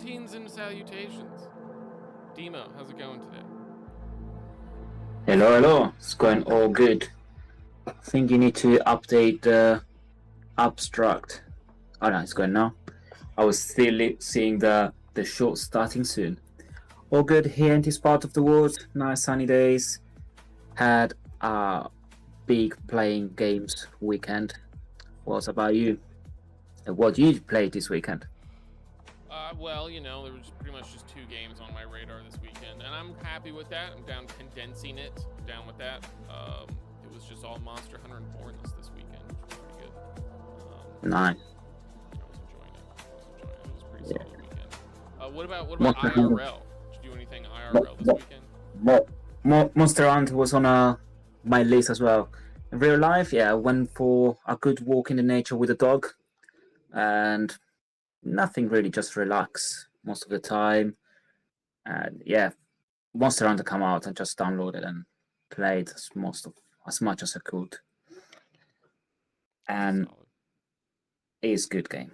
Greetings and salutations. Dimo, how's it going today? Hello. It's going all good. I think you need to update the abstract. Oh no, it's going now. I was still seeing the show starting soon. All good here in this part of the world. Nice sunny days. Had a big playing games weekend. What about you? What you played this weekend? Well, there was pretty much just 2 games on my radar this weekend, and I'm happy with that. I'm down condensing it, down with that. It was just all Monster Hunter and Bornless this weekend, which was pretty good. Nice. I was enjoying it. It was a pretty Yeah. solid weekend. What about Monster Hunter. IRL? Did you do anything Mo- IRL this mo- weekend? Monster Hunter was on my list as well. In real life, yeah, I went for a good walk in the nature with a dog, and nothing really, just relax most of the time. And yeah, Monster Hunter come out and just downloaded and played as much as I could. And Solid. it is a good game.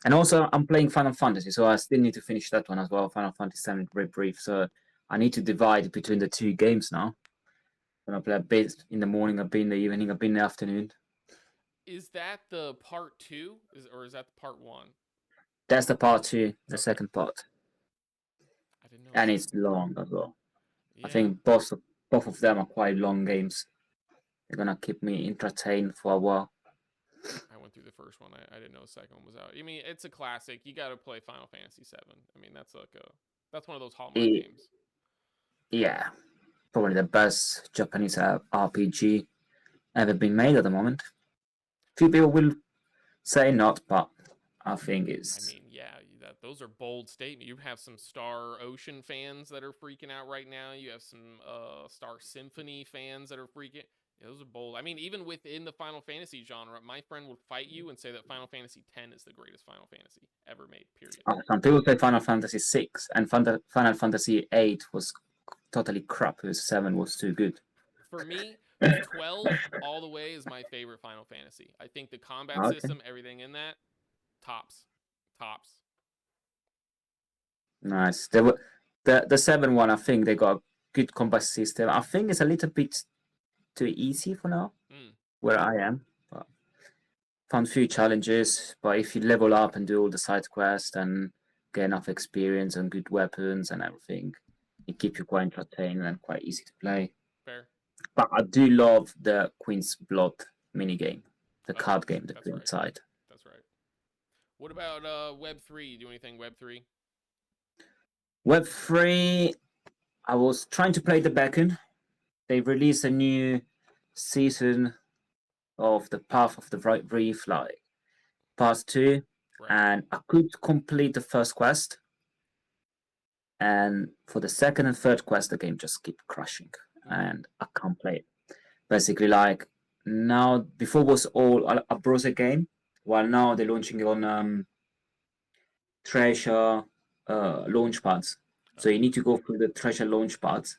And also, I'm playing Final Fantasy, so I still need to finish that one as well. Final Fantasy 7 Rebirth. So I need to divide between the 2 games now. When I play a bit in the morning, a bit in the evening, a bit in the afternoon. Is that the part 2, or is that the part 1? That's the part 2, the Okay. second part. I didn't know. And it's long as well. I Yeah. think both of them are quite long games. They're gonna keep me entertained for a while. I went through the first one. I didn't know the second one was out. I mean, it's a classic. You got to play Final Fantasy VII. I mean, that's one of those Hallmark It, games. yeah, probably the best Japanese RPG ever been made at the moment. Few people will say not, but I think I it's mean, yeah, those are bold statements. You have some Star Ocean fans that are freaking out right now. You have some Star Symphony fans that are freaking. Yeah, those are bold. I mean, even within the Final Fantasy genre, my friend would fight you and say that Final Fantasy X is the greatest Final Fantasy ever made. Period. some people say Final Fantasy 6 and Final Fantasy 8 was totally crap. 7 was too good. For me, 12 all the way is my favorite Final Fantasy. I think the combat Okay, system, everything in that, tops. Tops. nice. There were the 7 one. I think they got a good combat system. I think it's a little bit too easy for now Mm, where I am. But found few challenges, but if you level up and do all the side quests and get enough experience and good weapons and everything, it keeps you quite entertained and quite easy to play. fair. But I do love the Queen's Blood minigame, the Oh, card game, the that's Queen right. side. That's right. What about Web 3? You do anything Web 3? Web 3, I was trying to play the Beacon. They released a new season of the Path of the Bright Reef, like part 2, Right. and I could complete the first quest. And for the second and third quest, the game just keep crashing, Mm, and I can't play it. Basically, like now, before was all a browser game, while now they're launching it on Treasure launch pads. So you okay. need to go through the Treasure launch pads,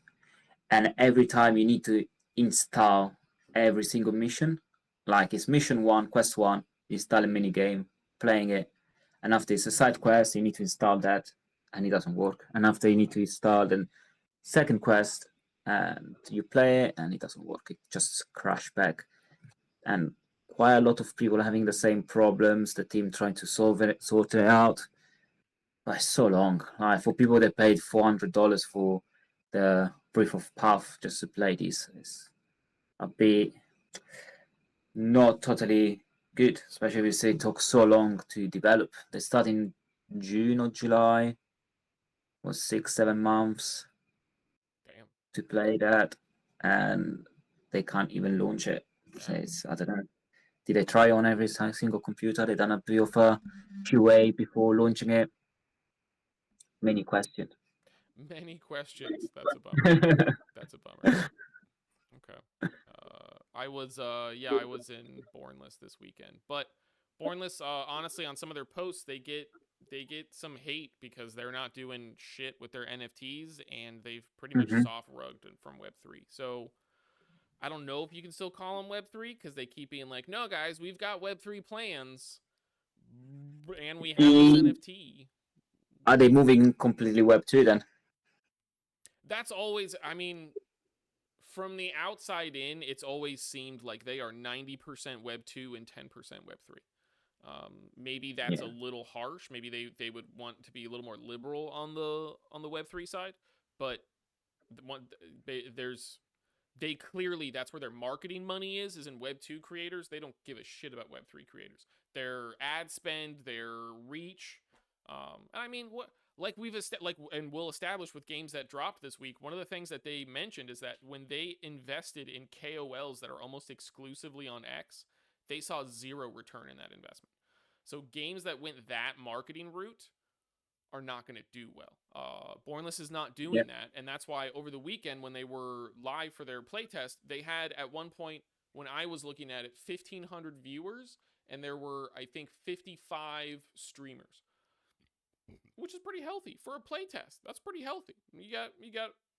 and every time you need to install every single mission. Like it's mission 1, quest 1, you install a mini game, playing it, and after it's a side quest, you need to install that, and it doesn't work. And after you need to install the second quest, and you play it, and it doesn't work. It just crash back, and quite a lot of people are having the same problems. The team trying to sort it out. But it's so long. Like for people that paid $400 for the Brief of Path just to play this, it's a bit not totally good. Especially if you say it took so long to develop. They start in June or July, was 6-7 months Damn. to play that, and they can't even launch it. So Yeah. it's, I don't know. Did they try on every single computer? They done a bit of a QA before launching it. Many questions. Many questions. That's a bummer. That's a bummer. Okay. I was in Bornless this weekend. But Bornless, honestly, on some of their posts, they get some hate because they're not doing shit with their NFTs and they've pretty much hmm soft rugged from Web3. So I don't know if you can still call them Web3 because they keep being like, no, guys, we've got Web3 plans and we have this NFT. Are they moving completely Web 2 then? That's always, I mean, from the outside in, it's always seemed like they are 90% Web 2 and 10% Web 3. Maybe that's a Yeah. little harsh. Maybe they would want to be a little more liberal on the Web 3 side, but one, there's they clearly, that's where their marketing money is in Web 2 creators. They don't give a shit about Web 3 creators. Their ad spend, their reach. I mean, what like and we'll establish with games that dropped this week, one of the things that they mentioned is that when they invested in KOLs that are almost exclusively on X, they saw zero return in that investment. So games that went that marketing route are not going to do well. Bornless is not Yeah. doing that, and that's why over the weekend when they were live for their playtest, they had at one point when I was looking at it 1,500 viewers, and there were I think 55 streamers, which is pretty healthy for a playtest. That's pretty healthy. You got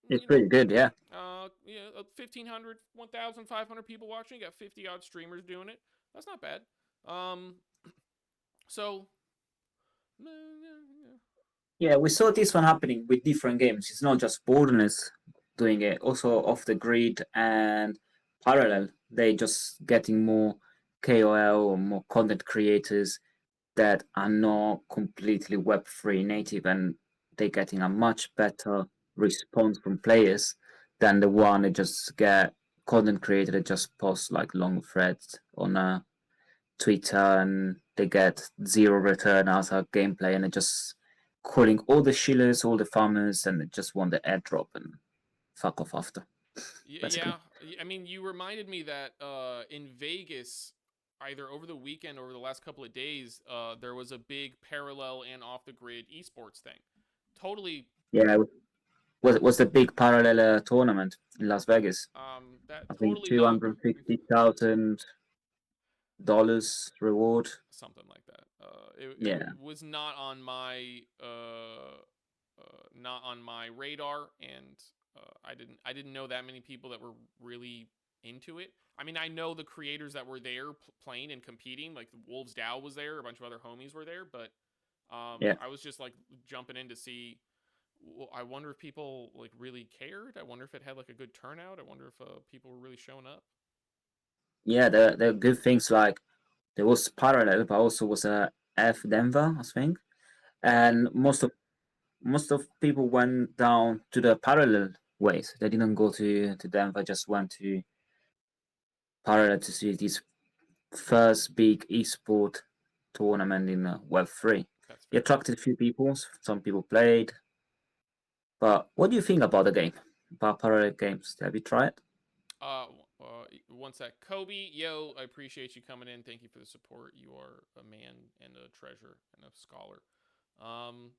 It's pretty good, yeah. 1,500, 1,500 people watching. You got 50 odd streamers doing it. That's not bad. Um, so Yeah, we saw this one happening with different games. It's not just Borderlands doing it, also Off the Grid and Parallel. They just getting more KOL or more content creators that are not completely Web3 native, and they're getting a much better response from players than the one that just get content creator that just post like long threads on Twitter and they get zero return as a gameplay and they just calling all the shillers, all the farmers, and they just want the airdrop and fuck off after, basically. Yeah, I mean, you reminded me that in Vegas, either over the weekend or over the last couple of days, there was a big parallel and off the grid esports thing. Totally, Yeah, was the big parallel tournament in Las Vegas. that I think totally not $250,000 reward. something like that. It Yeah, was not on my radar, and I didn't know that many people that were really into it. I mean, I know the creators that were there playing and competing, like Wolves Dow was there, a bunch of other homies were there, but yeah, I was just like jumping in to see. Well, I wonder if people like really cared. I wonder if it had like a good turnout. I wonder if people were really showing up. yeah. The good things like there was parallel, but also was a F Denver, I think, Okay. and most of people went down to the parallel ways. They didn't go to Denver, just went to parallel to see this first big esport tournament in Web3. That's It fair. attracted a few people. Some people played. But what do you think about the game? About parallel games? Have you tried? One sec. Kobe, yo, I appreciate you coming in. Thank you for the support. You are a man and a treasure and a scholar. Um,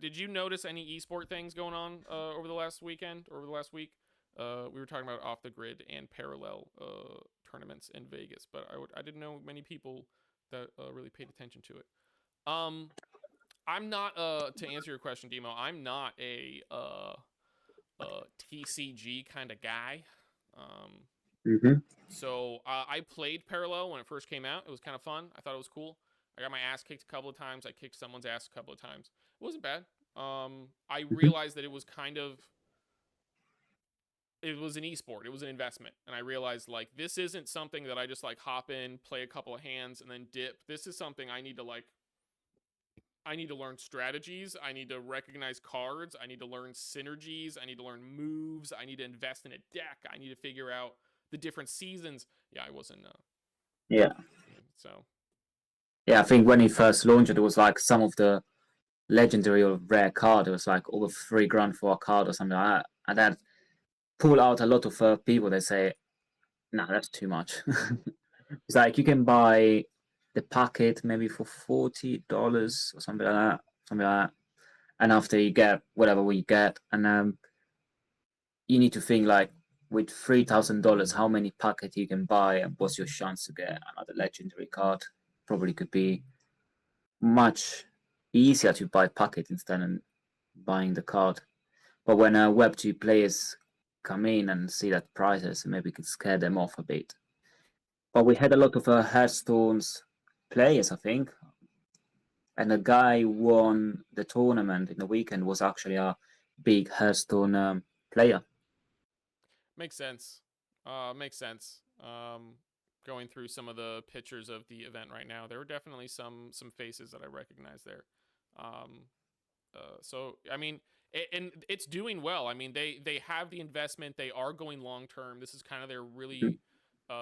did you notice any esport things going on over the last weekend, over the last week? We were talking about off the grid and parallel tournaments in Vegas, but I didn't know many people that really paid attention to it. Um, I'm not to answer your question, Demo. I'm not a TCG kind of guy. Um, Mm-hmm. so I played Parallel when it first came out. It was kind of fun. I thought it was cool. I got my ass kicked a couple of times. I kicked someone's ass a couple of times. It wasn't bad. I Mm-hmm. realized that it was an esport. It was an investment, and I realized like this isn't something that I just like hop in, play a couple of hands, and then dip. This is something I need to learn strategies. I need to recognize cards. I need to learn synergies. I need to learn moves. I need to invest in a deck. I need to figure out the different seasons. Yeah, I wasn't. Yeah. So Yeah, I think when he first launched it, was like some of the legendary or rare card. It was like over 3 grand for a card or something like that. And then pull out a lot of people that say, "No, that's too much." It's like you can buy the packet maybe for $40 or something like that, something like that. And after you get whatever we get, and you need to think like with $3,000, how many packets you can buy, and what's your chance to get another legendary card? Probably could be much easier to buy packet instead of buying the card. But when Web2 players come in and see that prices, maybe could scare them off a bit. But we had a lot of Hearthstone's players, I think. And the guy who won the tournament in the weekend was actually a big Hearthstone player. Makes sense. Makes sense. Going through some of the pictures of the event right now, there were definitely some faces that I recognize there. Um, so I mean, and it's doing well. I mean, they have the investment. They are going long term. This is kind of their really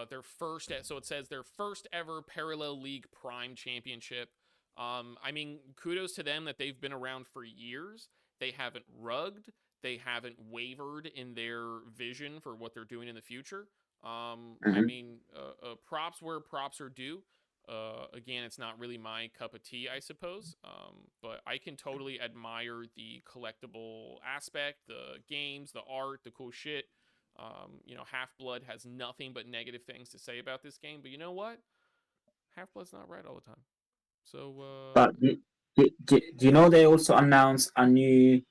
their first. So it says their first ever parallel league prime championship. I mean, kudos to them that they've been around for years. They haven't rugged. They haven't wavered in their vision for what they're doing in the future. I Mm-hmm. mean, props where props are due. Again, it's not really my cup of tea, I suppose. But I can totally admire the collectible aspect, the games, the art, the cool shit. Half Blood has nothing but negative things to say about this game, but you know what? Half Blood's not right all the time. So, But do you know they also announced a new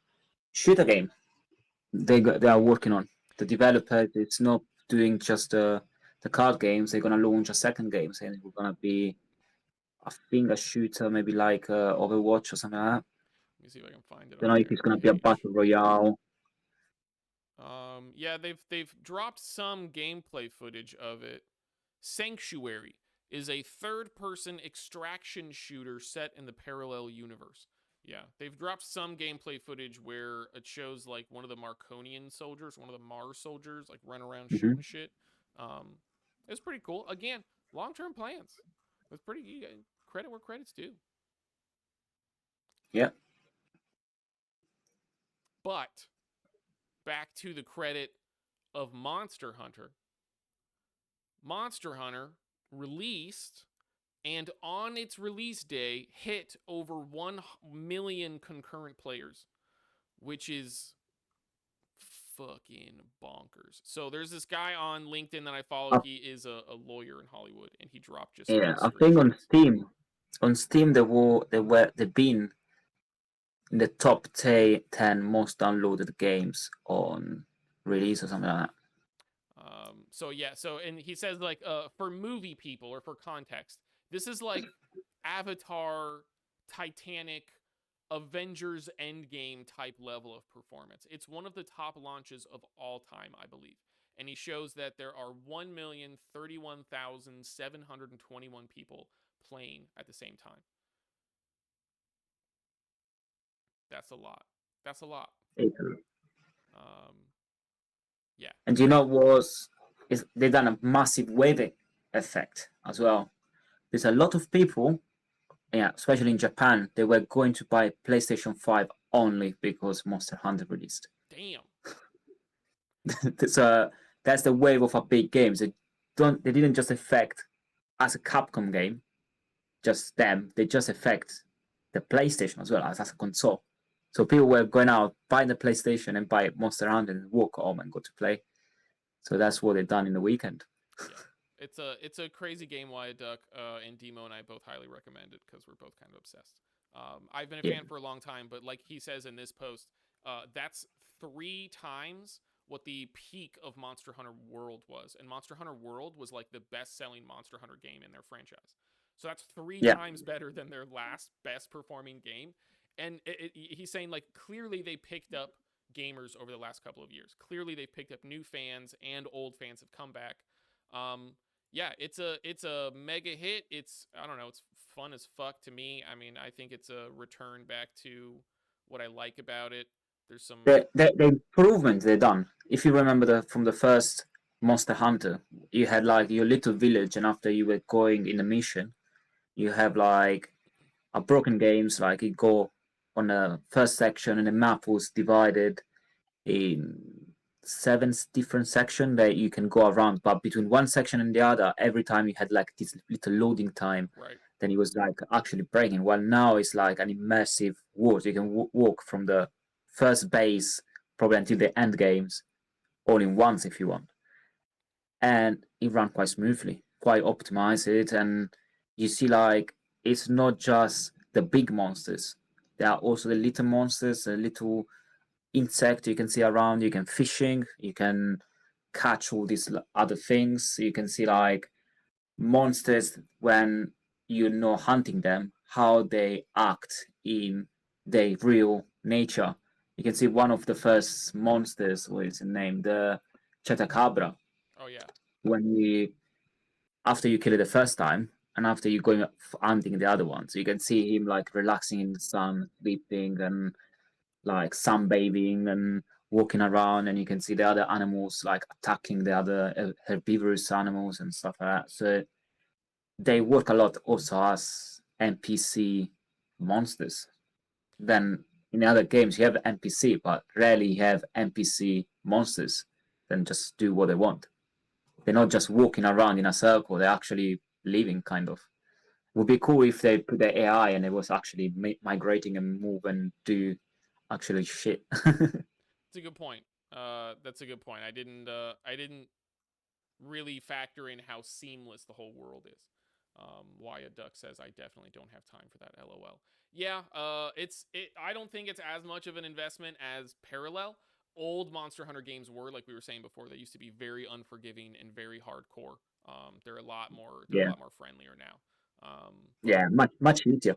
shooter game they are working on? The developer is not doing just the card games. They're gonna launch a second game, saying it's gonna be, I think, a shooter, maybe like Overwatch or something like that. let me see if I can find it Don't on know if their it's gonna be a page. battle royale. Yeah, they've dropped some gameplay footage of it. Sanctuary is a third-person extraction shooter set in the parallel universe. Yeah, they've dropped some gameplay footage where it shows like one of the Marconian soldiers, one of the Mars soldiers, like run around Hmm. shooting shit. Um, it's pretty cool. Again, long-term plans. It's pretty credit where credit's due. Yeah. But back to the credit of Monster Hunter. Monster Hunter released and on its release day hit over 1 million concurrent players, which is fucking bonkers. So there's this guy on LinkedIn that I follow. I, He is a lawyer in Hollywood, and he dropped just some of yeah. these I think screenshots. On Steam they've been in the top 10 most downloaded games on release or something like that. So yeah, and he says like for movie people or for context, this is like Avatar, Titanic, Avengers Endgame type level of performance. It's one of the top launches of all time, I believe. And he shows that there are 1,031,721 people playing at the same time. That's a lot. That's a lot. Um, yeah. And you know was is they done a massive wave effect as well. There's a lot of people, yeah, especially in Japan, they were going to buy PlayStation 5 only because Monster Hunter released. Damn. So that's the wave of a big games. They didn't just affect as a Capcom game, just them. They just affect the PlayStation as well as a console. So people were going out, buying the PlayStation and buy Monster Hunter and walk home and go to play. So that's what they've done in the weekend. Yeah. It's a crazy game, Wyatt Duck, and Demo and I both highly recommend it because we're both kind of obsessed. I've been a Yeah. fan for a long time, but like he says in this post, that's 3 times what the peak of Monster Hunter World was, and Monster Hunter World was like the best-selling Monster Hunter game in their franchise. So that's three Yeah. times better than their last best-performing game. And he's saying like clearly they picked up gamers over the last couple of years. Clearly they picked up new fans and old fans have come back. Um, yeah, it's a mega hit. It's I don't know, it's fun as fuck to me. I mean, I think it's a return back to what I like about it. There's some The improvements they done. If you remember from the first Monster Hunter, you had like your little village, and after you were going in a mission, you have like a broken games. Like you go on the first section, and the map was divided in seven different sections that you can go around. But between one section and the other, every time you had like this little loading time. right. Then it was like actually breaking. Well, now it's like an immersive world. You can walk from the first base probably until the end games all in once if you want, and it ran quite smoothly, quite optimized, and you see like it's not just the big monsters. There are also the little monsters, the little insect you can see around. You can fishing, you can catch all these other things. You can see like monsters when you're not hunting them how they act in their real nature. You can see one of the first monsters, what is the name? The Chetacabra. Oh yeah. When you after you kill it the first time, and after you going hunting the other one, so you can see him like relaxing in the sun, sleeping, and like sunbathing and walking around, and you can see the other animals like attacking the other herbivorous animals and stuff like that. So they work a lot also as NPC monsters. Then in the other games you have NPC, but rarely you have NPC monsters. Then just do what they want. They're not just walking around in a circle. They're actually living, kind of. Would be cool if they put the AI and it was actually migrating and move and do actually shit. It's a good point. That's a good point. I didn't really factor in how seamless the whole world is. Wyatt Duck says, I definitely don't have time for that. LOL. Yeah, I don't think it's as much of an investment as Parallel. Old Monster Hunter games were, like we were saying before, they used to be very unforgiving and very hardcore. They're a lot more Yeah, friendlier now. But yeah, much easier.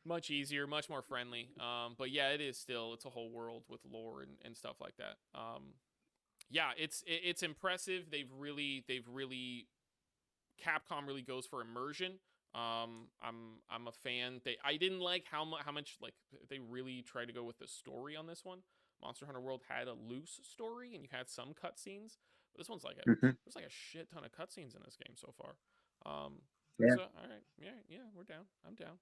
much easier, much more friendly. But yeah, it's a whole world with lore and stuff like that. Yeah, it's impressive. They've really Capcom really goes for immersion. I'm a fan. I didn't like how much like they really try to go with the story on this one. Monster Hunter World had a loose story and you had some cutscenes, but this one's like Hmm. there's like a shit ton of cutscenes in this game so far. Um, Yeah, so all right, yeah, we're down. I'm down.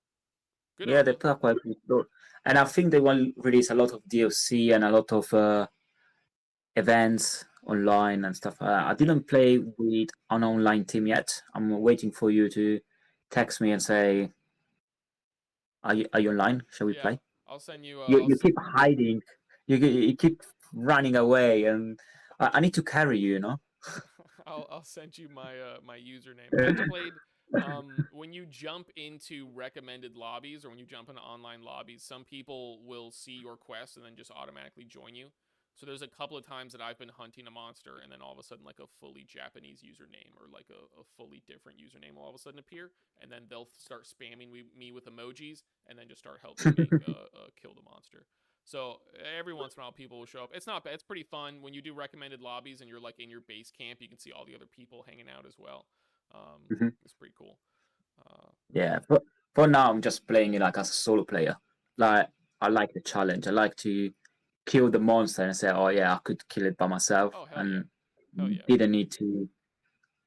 Good yeah, on they them. put up quite a lot, and I think they will release a lot of DLC and a lot of events online and stuff. I Yeah, didn't play with an online team yet. I'm waiting for you to text me and say, "Are you online? Shall we yeah. play?" I'll send you. You keep hiding. You keep running away, and I need to carry you. You know. I'll send you my username. I've played when you jump into recommended lobbies or when you jump into online lobbies, some people will see your quest and then just automatically join you. So there's a couple of times that I've been hunting a monster and then all of a sudden like a fully Japanese username or like a fully different username will all of a sudden appear and then they'll start spamming me with emojis and then just start helping me kill the monster. So every once in a while, people will show up. It's not bad. It's pretty fun when you do recommended lobbies and you're like in your base camp. You can see all the other people hanging out as well. Mhm. It's pretty cool. Yeah, Yeah, but for now, I'm just playing it like as a solo player. Like I like the challenge. I like to kill the monster and say, "Oh yeah, I could kill it by myself," oh hell yeah, and hell yeah, didn't need to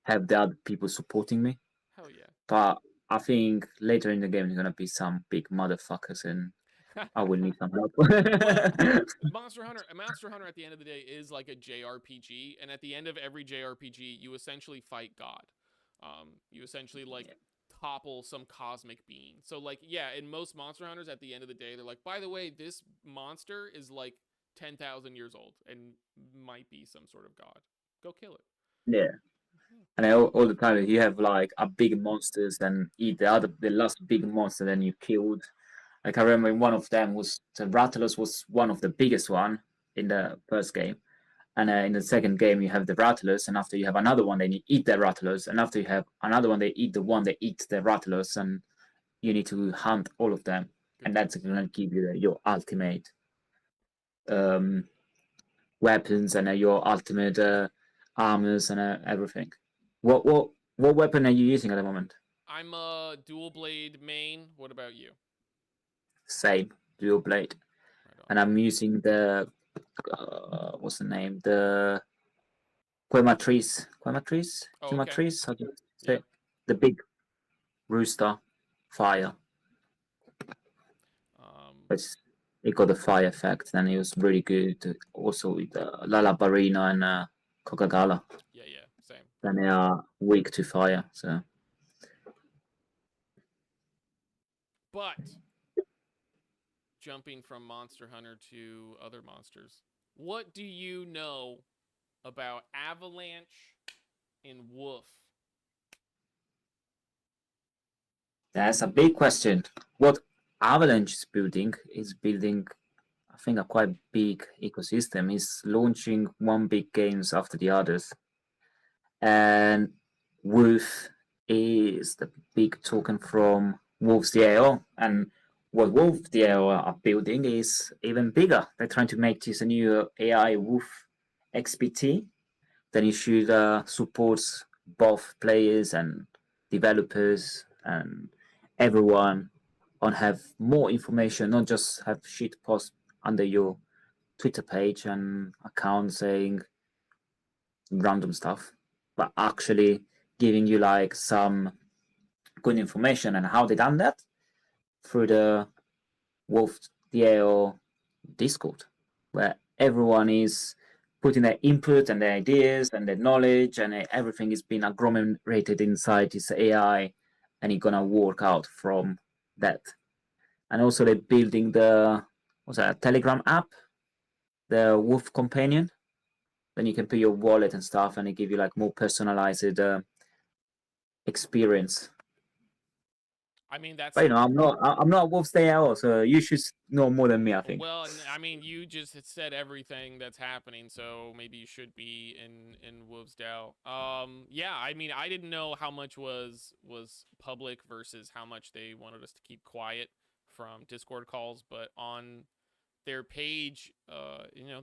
have the other people supporting me. hell yeah. But I think later in the game, there's gonna be some big motherfuckers, and I will need some help. Well, Monster Hunter at the end of the day is like a JRPG, and at the end of every JRPG, you essentially fight God. You essentially like topple some cosmic being. So like yeah, in most Monster Hunters, at the end of the day, they're like, by the way, this monster is like 10,000 years old and might be some sort of god. Go kill it. Yeah, Yeah. and all the time you have like a big monsters, then eat the last big monster, then you killed. Like I remember in one of them was the Rattlers was one of the biggest one in the first game, and in the second game you have the Rattlers, and after you have another one, then you eat the Rattlers, and after you have another one, they eat the one that eats the Rattlers, and you need to hunt all of them, Good and that's times. gonna give you your ultimate um, weapons and your ultimate armors and everything. What weapon are you using at the moment? I'm a dual blade main. What about you? Same dual blade, Right on. and I'm using the what's the name? The Quematrice, Quematrice, Oh, okay. Quematrice. How do you say Yeah. it? The big rooster fire. Um. It's, it got the fire effect, and it was really good. Also with Lala Barina and Coca-Cola. Yeah. Yeah. Same. Then they are weak to fire. So But jumping from Monster Hunter to other monsters, what do you know about Avalanche and Wolf? that's a big question. What Avalanche is building, I think, a quite big ecosystem. Is launching one big games after the others, and Wolf is the big token from Wolves DAO. And what Wolves DAO are building is even bigger. They're trying to make this a new AI Wolf XPT. Then you should support both players and developers and everyone on have more information, not just have shit post under your Twitter page and account saying random stuff, but actually giving you like some good information. And how they done that? Through the Wolf DAO Discord, where everyone is putting their input and their ideas and their knowledge, and everything is being agglomerated inside this AI, and it's gonna work out from that. And also, they're building the what's that Telegram app, the Wolf Companion. Then you can put your wallet and stuff, and it give you like more personalized experience. I mean, that's But I'm not Wolf's DAO, so you should know more than me, I think. well. I mean, you just said everything that's happening, so maybe you should be in Wolves DAO. Yeah. I mean, I didn't know how much was public versus how much they wanted us to keep quiet from Discord calls, but on their page,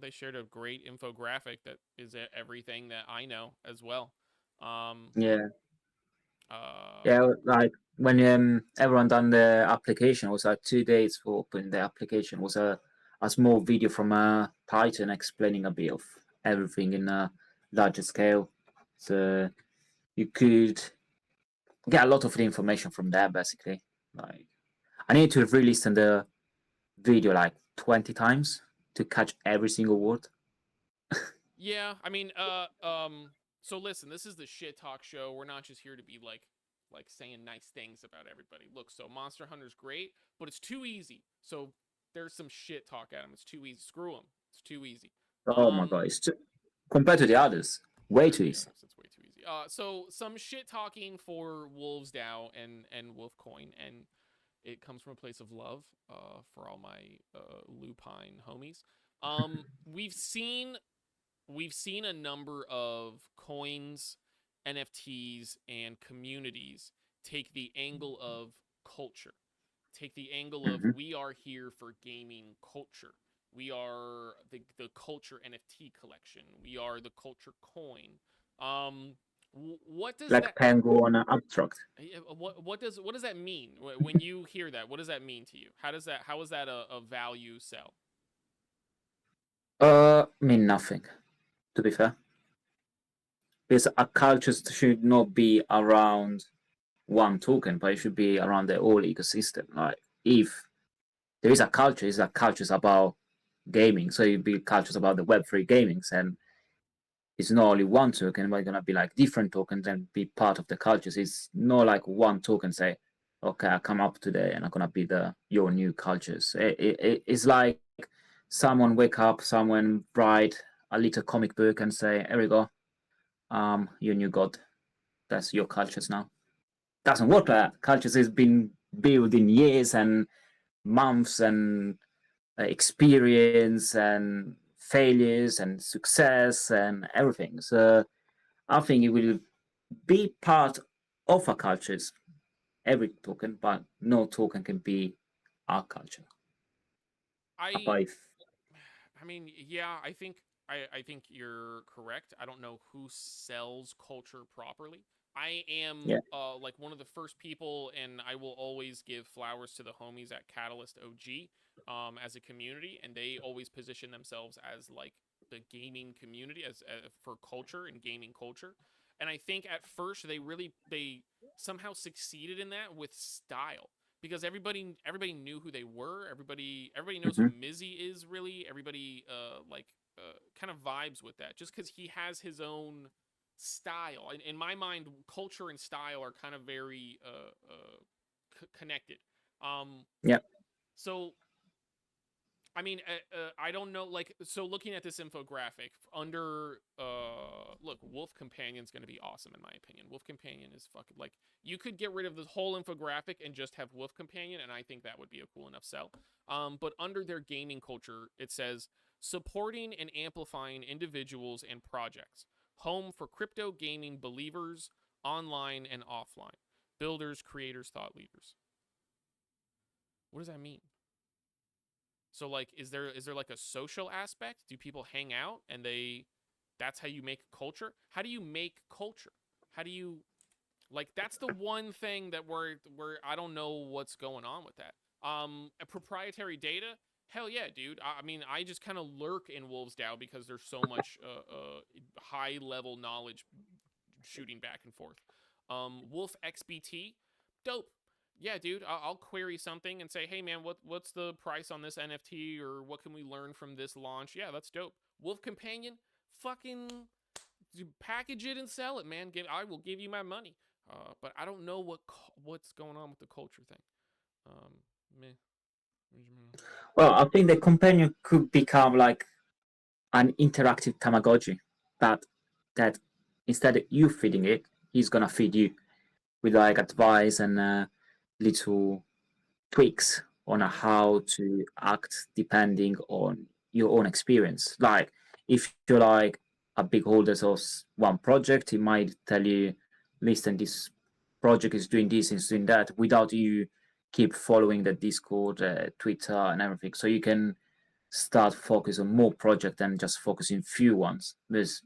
they shared a great infographic that is everything that I know as well. Um, Yeah. uh, Yeah, like when everyone done the application, it was like 2 days for opening the application. It was a small video from Python explaining a bit of everything in a larger scale. So you could get a lot of the information from there, basically. Like I need to re-listen the video like 20 times to catch every single word. yeah, I mean, so listen, this is the shit talk show. We're not just here to be like saying nice things about everybody. Look, so Monster Hunter's great, but it's too easy. So there's some shit talk at him. It's too easy. Screw him. It's too easy. Oh my god, compared to the others, way too Yeah, easy. it's way too easy. So some shit talking for Wolves DAO and Wolfcoin, and it comes from a place of love. For all my lupine homies. We've seen a number of coins, NFTs, and communities take the angle of culture, take the angle of Hmm. we are here for gaming culture. We are the culture NFT collection. We are the culture coin. Um, what does Like that Penguin Abstract. what does that mean when you hear that? What does that mean to you? How is that a value sell? Mean nothing, to be fair. Because a culture should not be around one token, but it should be around the whole ecosystem. Like if there is a culture, it's a culture about gaming. So you build cultures about the Web3 gamings, and it's not only one token, but it's gonna be like different tokens and be part of the cultures. It's not like one token say, okay, I come up today and I'm gonna be your new cultures. It's like someone wake up, someone write a little comic book and say, here we go, your new god. That's your cultures now. Doesn't work like that. Cultures has been built in years and months and experience and failures and success and everything. So I think it will be part of our cultures, every token, but no token can be our culture. I But if, I mean, yeah, I think you're correct. I don't know who sells culture properly. I am yeah. like one of the first people, and I will always give flowers to the homies at Catalyst OG as a community, and they always position themselves as like the gaming community as for culture and gaming culture. And I think at first they somehow succeeded in that with style because everybody knew who they were. Everybody knows who Mhm. Mizzy is really. Everybody kind of vibes with that just because he has his own style. In my mind, culture and style are kind of very connected. Um, Yeah. so I mean, I don't know. Like, so looking at this infographic under, look, Wolf Companion's going to be awesome in my opinion. Wolf Companion is fucking like you could get rid of the whole infographic and just have Wolf Companion, and I think that would be a cool enough sell. But under their gaming culture, it says supporting and amplifying individuals and projects, home for crypto gaming believers, online and offline, builders, creators, thought leaders. What does that mean? So like, is there like a social aspect? Do people hang out and that's how you make culture? How do you make culture? How do you like that's the one thing that we're I don't know what's going on with that. A proprietary data? Hell yeah, dude. I mean, I just kind of lurk in Wolves DAO because there's so much high level knowledge shooting back and forth. Wolf XBT, dope. Yeah, dude. I'll query something and say, hey man, what's the price on this NFT, or what can we learn from this launch? Yeah, that's dope. Wolf Companion, fucking package it and sell it, man. I will give you my money. But I don't know what's going on with the culture thing. Um, meh. Well, I think the companion could become like an interactive Tamagotchi that that instead of you feeding it, he's gonna feed you with like advice and little tweaks on how to act depending on your own experience. Like if you're like a big holder of one project, he might tell you, listen, this project is doing this, is doing that, without you keep following the Discord, Twitter, and everything. So you can start focus on more projects than just focusing few ones. There's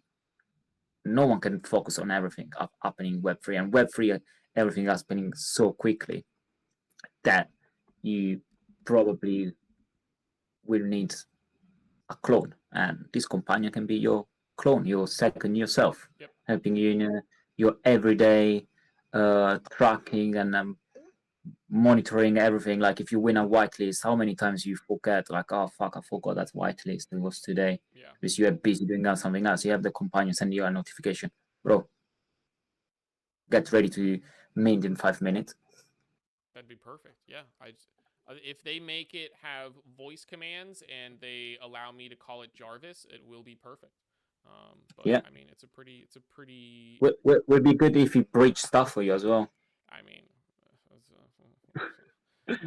no one can focus on everything happening Web3, and Web3 everything is happening so quickly that you probably will need a clone, and this companion can be your clone, your second yourself, Yep. helping you in your everyday tracking and monitoring everything. Like if you win a whitelist, how many times you forget, like, oh fuck, I forgot that whitelist, it was today, Yeah. because you are busy doing something else. You have the companion send you a notification, bro, get ready to mint in 5 minutes. That'd be perfect. Yeah. If they make it have voice commands and they allow me to call it Jarvis, it will be perfect. But Yeah, I mean, it's a pretty. would be good if you breach stuff for you as well. I mean,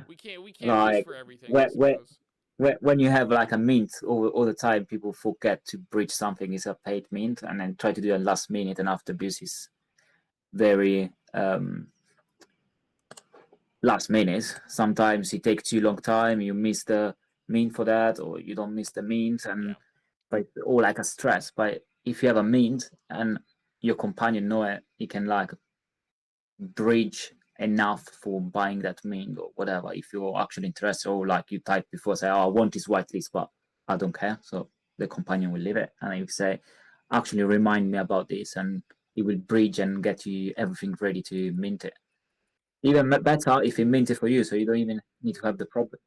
we can't wish Like for everything, I when when suppose. when you have like a mint all the time, people forget to breach something is a paid mint, and then try to do it last minute, and after this is very last minute. Sometimes it takes too long time, you miss the mint for that, or you don't miss the mint, and Yeah. but it's all like a stress. But if you have a mint and your companion know it, he can like bridge enough for buying that mint or whatever. If you're actually interested, or like you type before, say, oh, I want this whitelist, but I don't care. So the companion will leave it. And you say, actually remind me about this, and it will bridge and get you everything ready to mint it. Even better if it mints it for you, so you don't even need to have the problem.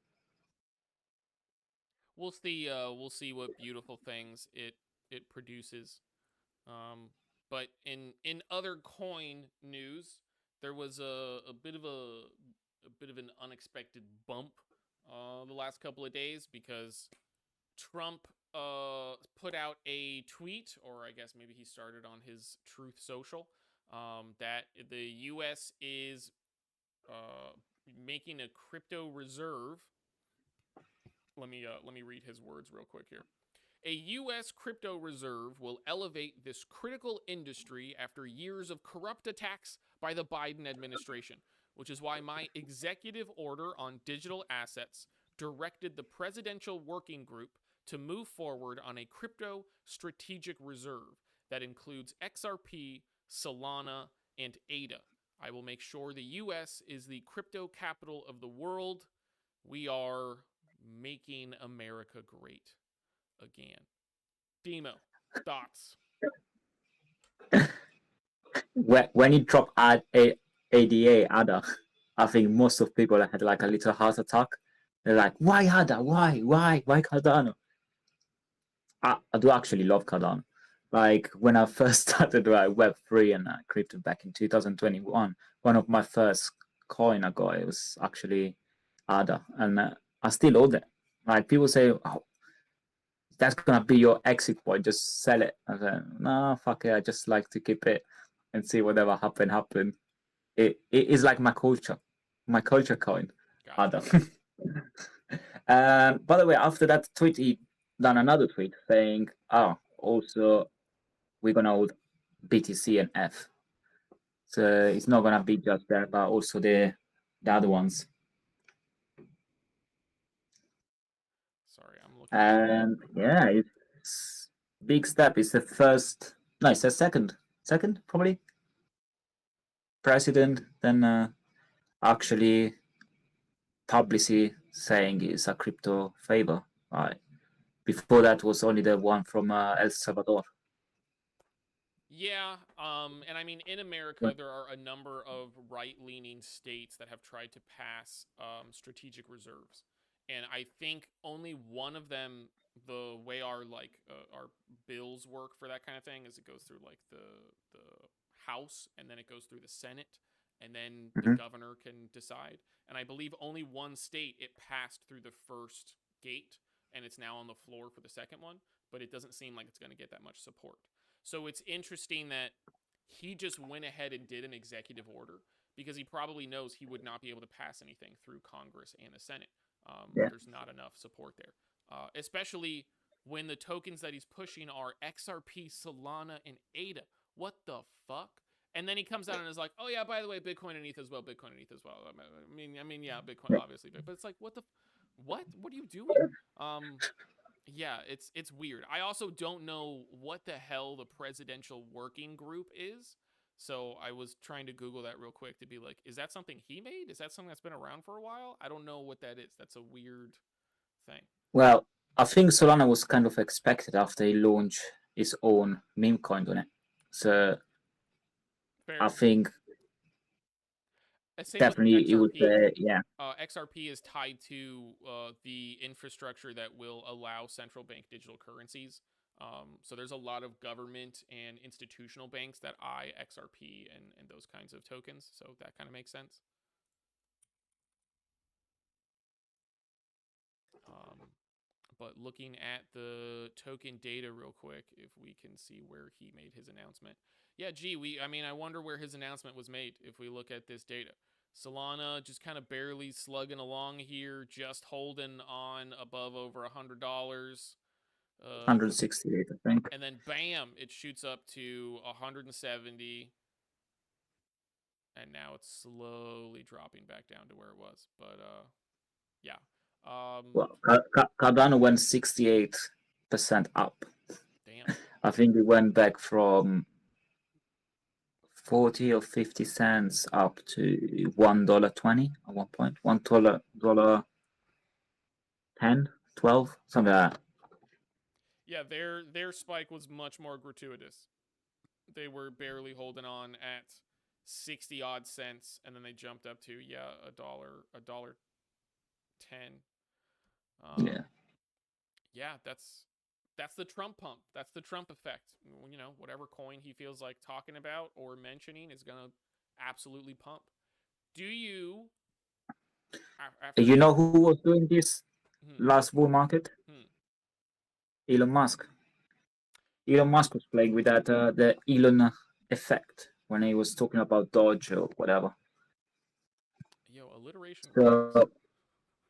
We'll see what beautiful things it produces. Um, but in other coin news, there was a bit of an unexpected bump the last couple of days because Trump put out a tweet, or I guess maybe he started on his Truth Social, that the U.S. is uh, making a crypto reserve. Let me read his words real quick here. A U.S. crypto reserve will elevate this critical industry after years of corrupt attacks by the Biden administration, which is why my executive order on digital assets directed the Presidential Working Group to move forward on a crypto strategic reserve that includes XRP, Solana, and ADA. I will make sure the U.S. is the crypto capital of the world. We are making America great again. Demo, thoughts? When you drop ADA ADA, I think most of people had like a little heart attack. They're like, why ADA? Why Cardano? I do actually love Cardano. Like when I first started Web3 and crypto back in 2021, one of my first coin I got, it was actually ADA, and I still hold it. Like people say, oh, that's gonna be your exit point, just sell it. I said, no, fuck it, I just like to keep it and see whatever happen. It is like my culture coin, Gotcha. ADA. By the way, after that tweet, he done another tweet saying, "Oh, also we're gonna hold BTC and F. So it's not gonna be just that, but also the other ones." And yeah, it's big step. It's the first, no, it's the second probably president. Then actually publicly saying it's a crypto favor. Right. Before that was only the one from El Salvador. Yeah, and I mean, in Yeah. America, there are a number of right-leaning states that have tried to pass strategic reserves, and I think only one of them, the way our bills work for that kind of thing, is it goes through like the House, and then it goes through the Senate, and then the Hmm. governor can decide. And I believe only one state it passed through the first gate, and it's now on the floor for the second one, but it doesn't seem like it's going to get that much support. So it's interesting that he just went ahead and did an executive order because he probably knows he would not be able to pass anything through Congress and the Senate. Yeah. There's not enough support there, especially when the tokens that he's pushing are XRP, Solana, and ADA. What the fuck? And then he comes out and is like, "Oh yeah, by the way, Bitcoin and ETH as well. Bitcoin and ETH as well." Yeah, Bitcoin Yeah. obviously, but it's like, what the, what? What are you doing? Yeah, it's weird. I also don't know what the hell the presidential working group is. So I was trying to Google that real quick to be like, is that something he made? Is that something that's been around for a while? I don't know what that is. That's a weird thing. Well, I think Solana was kind of expected after he launched his own meme coin on it. So I Fair. think Same with definitely it was XRP. yeah, XRP is tied to the infrastructure that will allow central bank digital currencies. So there's a lot of government and institutional banks that eye XRP and those kinds of tokens. So that kind of makes sense. Um, but looking at the token data real quick, if we can see where he made his announcement. Yeah, gee, I wonder where his announcement was made if we look at this data. Solana just kind of barely slugging along here, just holding on above over $100. 168, I think. And then bam, it shoots up to 170, and now it's slowly dropping back down to where it was. But yeah. Well, Cardano went 68% up. Damn. I think it went back from 40 or 50 cents up to $1.20 at one point. $1 10, 12, something like that. Yeah, their spike was much more gratuitous. They were barely holding on at 60 odd cents, and then they jumped up to a dollar 10. Yeah. Yeah, that's the Trump pump. That's the Trump effect. Whatever coin he feels like talking about or mentioning is gonna absolutely pump. Do you after You the know who was doing this hmm, last bull market? hmm. Elon Musk. Elon Musk was playing with that the Elon effect when he was talking about Dodge or whatever. Yo, alliteration rocks.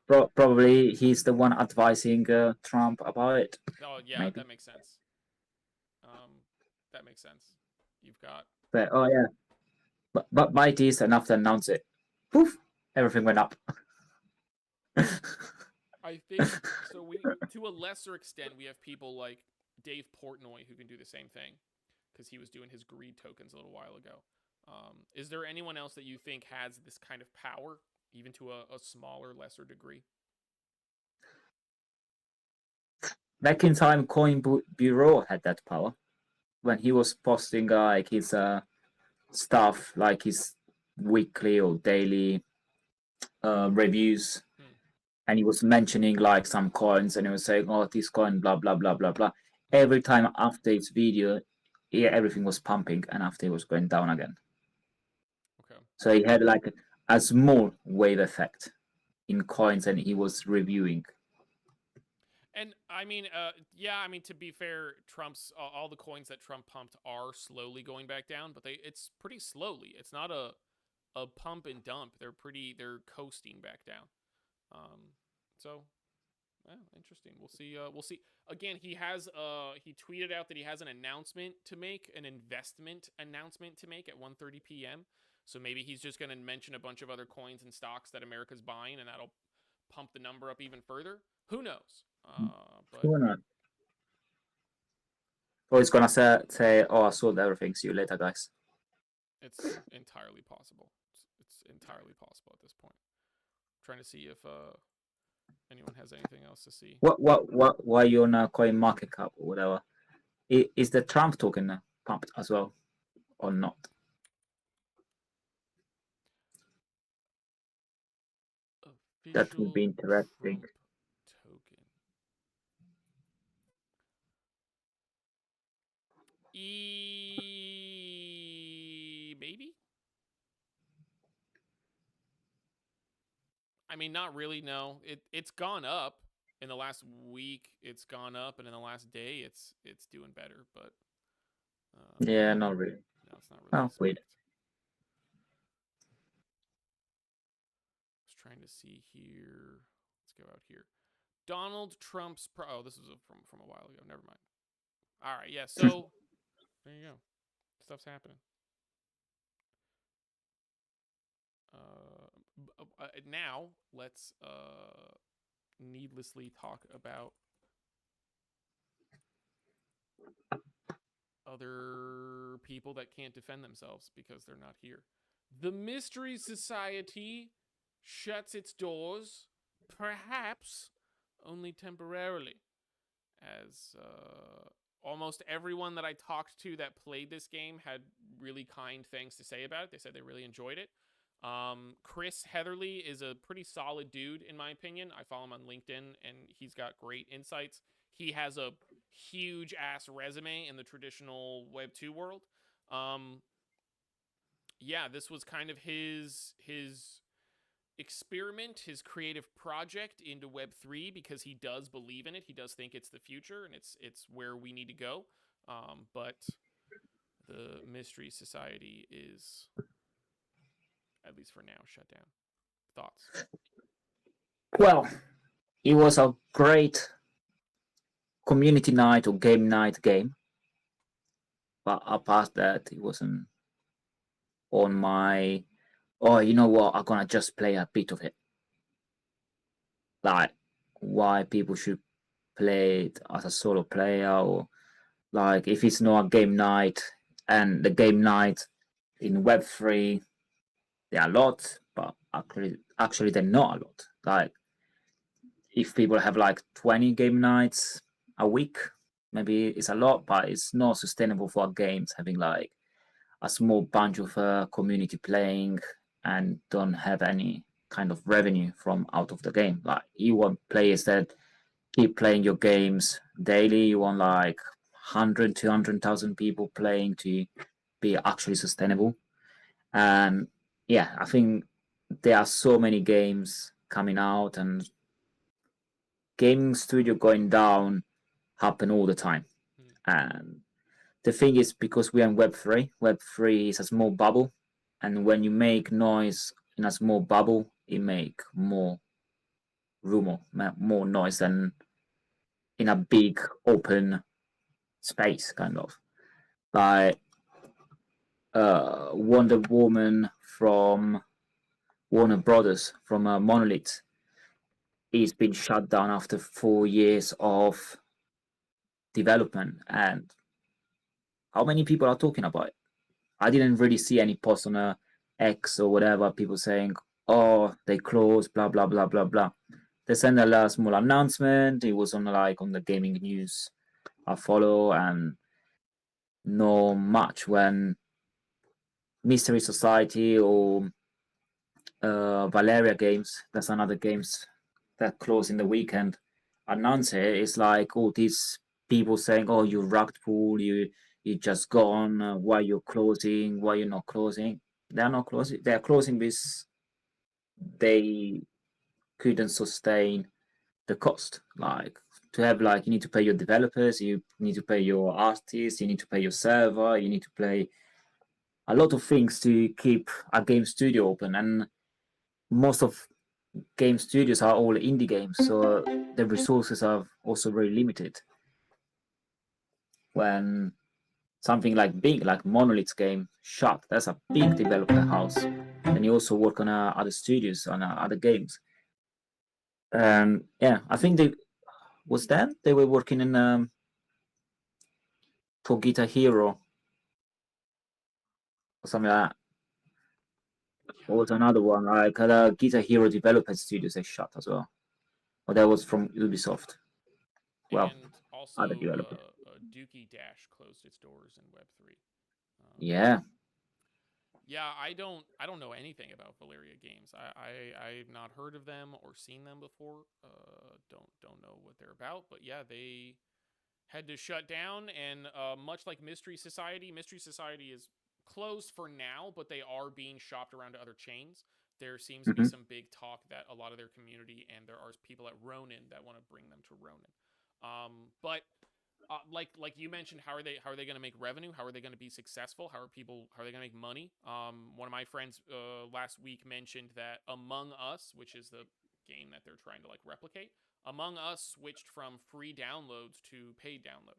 So probably he's the one advising Trump about it. Oh yeah, Maybe. that makes sense. Um, that makes sense. You've got But oh yeah, but buy this and after announce it, poof, everything went up. I think so. We to a lesser extent we have people like Dave Portnoy who can do the same thing because he was doing his greed tokens a little while ago. Is there anyone else that you think has this kind of power, even to a smaller, lesser degree? Back in time, Coin Bureau had that power when he was posting like his stuff, like his weekly or daily reviews, Hmm. and he was mentioning like some coins, and he was saying, "Oh, this coin, blah blah blah blah blah." Every time after his video, yeah, everything was pumping, and after it was going down again. Okay. So he had like a small wave effect in coins, and he was reviewing. And yeah, to be fair, Trump's all the coins that Trump pumped are slowly going back down, but it's pretty slowly. It's not a pump and dump. They're coasting back down. Um, so interesting. We'll see. We'll see. Again, he tweeted out that he has an announcement to make, an investment announcement to make at 1:30 p.m. So maybe he's just going to mention a bunch of other coins and stocks that America's buying, and that'll pump the number up even further. Who knows? But Who knows? Or he's gonna say, "Oh, I sold everything. See you later, guys." it's entirely possible. It's entirely possible at this point. I'm trying to see if anyone has anything else to see. What? Why you on coin market cap or whatever? Is the Trump token pumped as well or not? That would be Official interesting. Trump token. Maybe. I mean, not really. No, it's gone up in the last week. It's gone up, and in the last day, it's doing better. But Yeah, not really. no, it's not really Oh, wait. spiked. I was trying to see here. Let's go out here. Donald Trump's oh, this is from a while ago. Never mind. All right, yeah. So there you go. Stuff's happening. Now let's needlessly talk about other people that can't defend themselves because they're not here. The Mystery Society shuts its doors, perhaps only temporarily, as almost everyone that I talked to that played this game had really kind things to say about it. They said they really enjoyed it. Chris Heatherly is a pretty solid dude, in my opinion. I follow him on LinkedIn, and he's got great insights. He has a huge ass resume in the traditional Web 2 world. Um, yeah, this was kind of his experiment, his creative project into Web 3 because he does believe in it. He does think it's the future and it's where we need to go. But the Mystery Society is, at least for now, shut down. Thoughts? Well, it was a great community night or game night game, but apart that, it wasn't on my. Oh, you know what? I'm gonna just play a bit of it. Like why people should play it as a solo player, or like if it's not a game night, and the game night in Web3, there are a lot, but actually they're not a lot. Like if people have like 20 game nights a week, maybe it's a lot, but it's not sustainable for games having like a small bunch of community playing and don't have any kind of revenue from out of the game. Like you want players that keep playing your games daily. You want like 100, 200,000 people playing to be actually sustainable. And yeah, I think there are so many games coming out and gaming studio going down happen all the time. Hmm. And the thing is, because we are in Web3, Web3 is a small bubble. And when you make noise in a small bubble, it make more rumor, more noise than in a big open space, kind of. Like Wonder Woman from Warner Brothers, from Monolith, is been shut down after 4 years of development. And how many people are talking about it? I didn't really see any posts on X or whatever, people saying, oh, they closed, blah, blah, blah, blah, blah. They sent a last small announcement. It was on like on the gaming news I follow, and no much when Mystery Society or Valeria Games, that's another games that close in the weekend, announce it. It's like all these people saying, "Oh, you rugged pool, you just gone. Why you're closing? Why you're not closing?" They're not closing. They're closing because they couldn't sustain the cost. Like to have like you need to pay your developers, you need to pay your artists, you need to pay your server, you need to pay a lot of things to keep a game studio open. And most of game studios are all indie games, so the resources are also very limited. When something like big, like Monolith's game, shut, that's a big developer house, and you also work on other studios on other games. Yeah, I think was that they were working in for Guitar Hero or something like that. Yeah, Or was another one like Guitar Hero developer studios they shut as well. Or that was from Ubisoft. Well, and other also developer. Dookie Dash closed its doors in Web3. Um, Yeah. yeah, I don't know anything about Valeria games. I've not heard of them or seen them before. Don't know what they're about. But yeah, they had to shut down, and much like Mystery Society is closed for now, but they are being shopped around to other chains. There seems to be Hmm. some big talk that a lot of their community and there are people at Ronin that want to bring them to Ronin. But like you mentioned, how are they going to make revenue? How are they going to be successful? How are they going to make money? One of my friends last week mentioned that Among Us, which is the game that they're trying to like replicate, Among Us switched from free downloads to paid download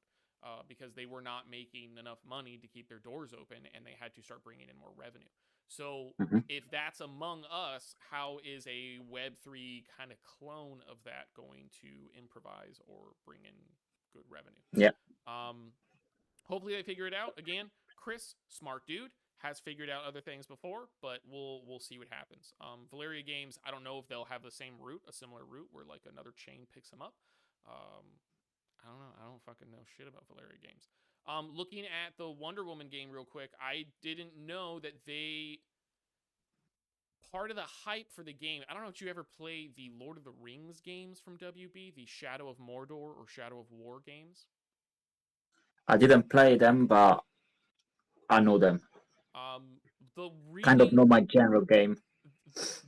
because they were not making enough money to keep their doors open, and they had to start bringing in more revenue. So Hmm. if that's Among Us, how is a Web3 kind of clone of that going to improvise or bring in good revenue? Yeah. Um, Hopefully they figure it out. Again, Chris, smart dude, has figured out other things before, but we'll see what happens. Valeria Games, I don't know if they'll have the same route, a similar route where like another chain picks them up. Um, I don't know. I don't fucking know shit about Valeria Games. Looking at the Wonder Woman game real quick, I didn't know that they part of the hype for the game. I don't know if you ever play the Lord of the Rings games from WB, the Shadow of Mordor or Shadow of War games. I didn't play them, but I know them. Um, the Kind of really know my general game.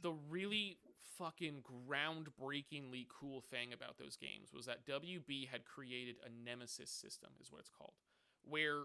the really fucking groundbreakingly cool thing about those games was that WB had created a nemesis system, is what it's called, where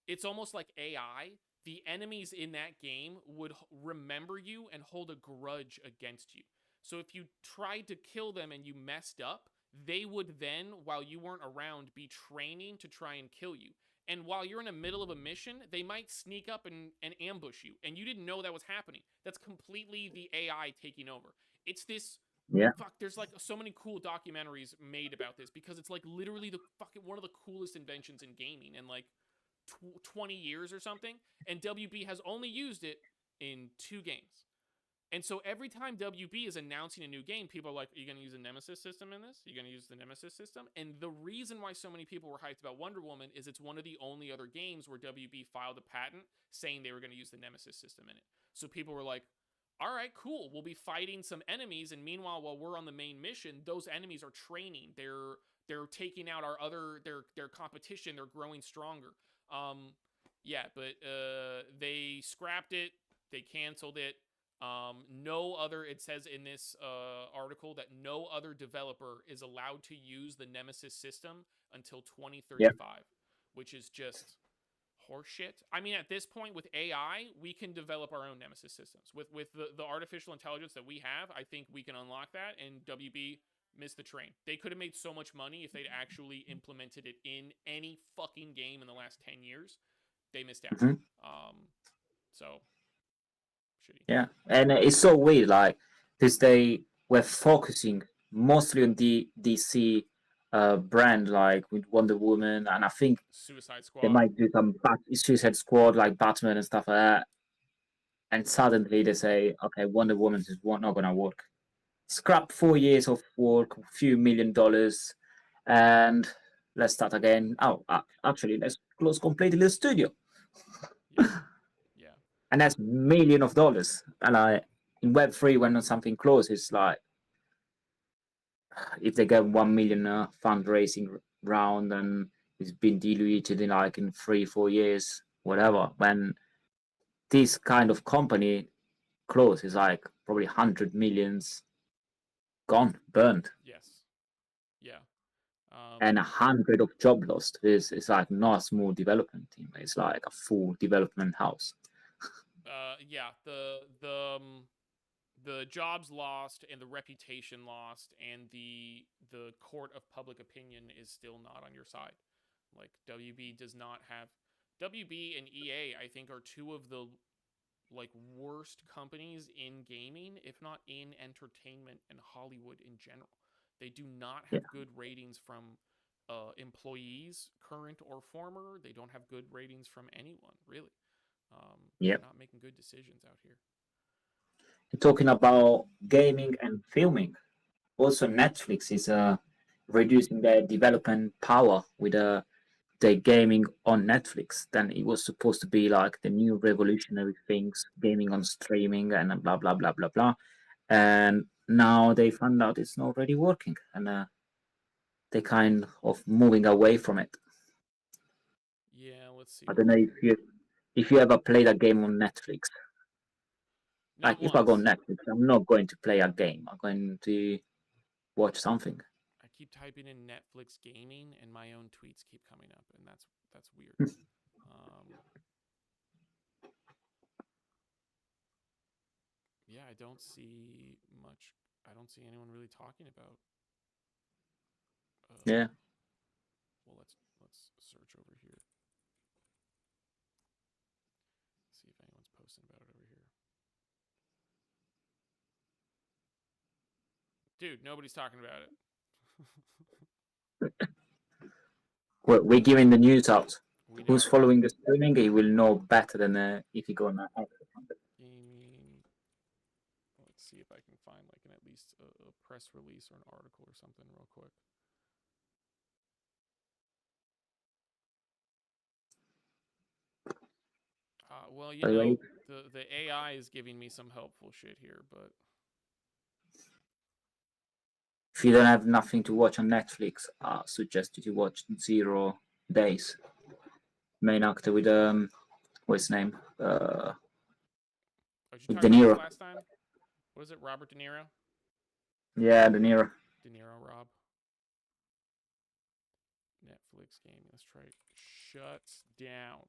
it's almost like AI. The enemies in that game would remember you and hold a grudge against you. So if you tried to kill them and you messed up, they would then, while you weren't around, be training to try and kill you. And while you're in the middle of a mission, they might sneak up and ambush you. And you didn't know that was happening. That's completely the AI taking over. It's this Yeah. fuck, there's like so many cool documentaries made about this because it's like literally the fucking one of the coolest inventions in gaming in like 20 years or something. And WB has only used it in 2 games. And so every time WB is announcing a new game, people are like, are you going to use a Nemesis system in this? Are you going to use the Nemesis system? And the reason why so many people were hyped about Wonder Woman is it's one of the only other games where WB filed a patent saying they were going to use the Nemesis system in it. So people were like, all right, cool. We'll be fighting some enemies. And meanwhile, while we're on the main mission, those enemies are training. They're taking out our other their competition. They're growing stronger. Um, yeah, but they scrapped it. They canceled it. No other, it says in this article that no other developer is allowed to use the Nemesis system until Yeah. 2035, which is just horseshit. I mean, at this point with AI, we can develop our own Nemesis systems. With the artificial intelligence that we have, I think we can unlock that, and WB missed the train. They could have made so much money if they'd actually implemented it in any fucking game in the last 10 years. They missed out. Hmm. So shitty. Yeah. And it's so weird, like, because they were focusing mostly on the DC brand, like with Wonder Woman, and I think Suicide they Squad. might do some Suicide Squad, like Batman and stuff like that. And suddenly they say, okay, Wonder Woman is not gonna work. Scrap 4 years of work, a few $1 million, and let's start again. Oh, actually, let's close completely the studio, Yeah. Yeah. and that's $1 million. And in Web3, when something closes, like if they get 1 million fundraising round and it's been diluted in like in 3 4 years, whatever. When this kind of company closes, like probably 100 millions gone, burned, Yes. Yeah. and 100 of job lost. Is like not a small development team. It's like a full development house. Yeah. The jobs lost and the reputation lost and the court of public opinion is still not on your side. Like WB does not have WB and EA, I think, are two of the like worst companies in gaming, if not in entertainment and Hollywood in general. They do not Yeah, have good ratings from employees, current or former. They don't have good ratings from anyone, really. yeah. They're not making good decisions out here. Talking about gaming and filming, also Netflix is reducing their development power with the gaming on Netflix. Then it was supposed to be like the new revolutionary things, gaming on streaming and blah blah blah blah blah. And now they found out it's not really working, and they kind of moving away from it. Yeah, let's see I what don't we know got here. if you ever played a game on Netflix. Like Not if I go on once. Netflix, I'm not going to play a game. I'm going to watch something. I keep typing in Netflix gaming, and my own tweets keep coming up, and that's weird. Um, yeah, I don't see much. I don't see anyone really talking about. Yeah. Well, let's search over here. See if anyone's posting about it over here. Dude, nobody's talking about it. We're giving the news out. We Who's know. following the streaming? He will know better than if you go on that. Gaming. Let's see if I can find like at least a press release or an article or something real quick. Well, By the way, the AI is giving me some helpful shit here, but if you don't have nothing to watch on Netflix, I suggest you to watch Zero Days. Main actor with what's his name? did you With talk De about this Niro. last time? What is it? Robert De Niro? Yeah, De Niro. De Niro, Rob. Netflix gaming. Let's try it. Shuts down.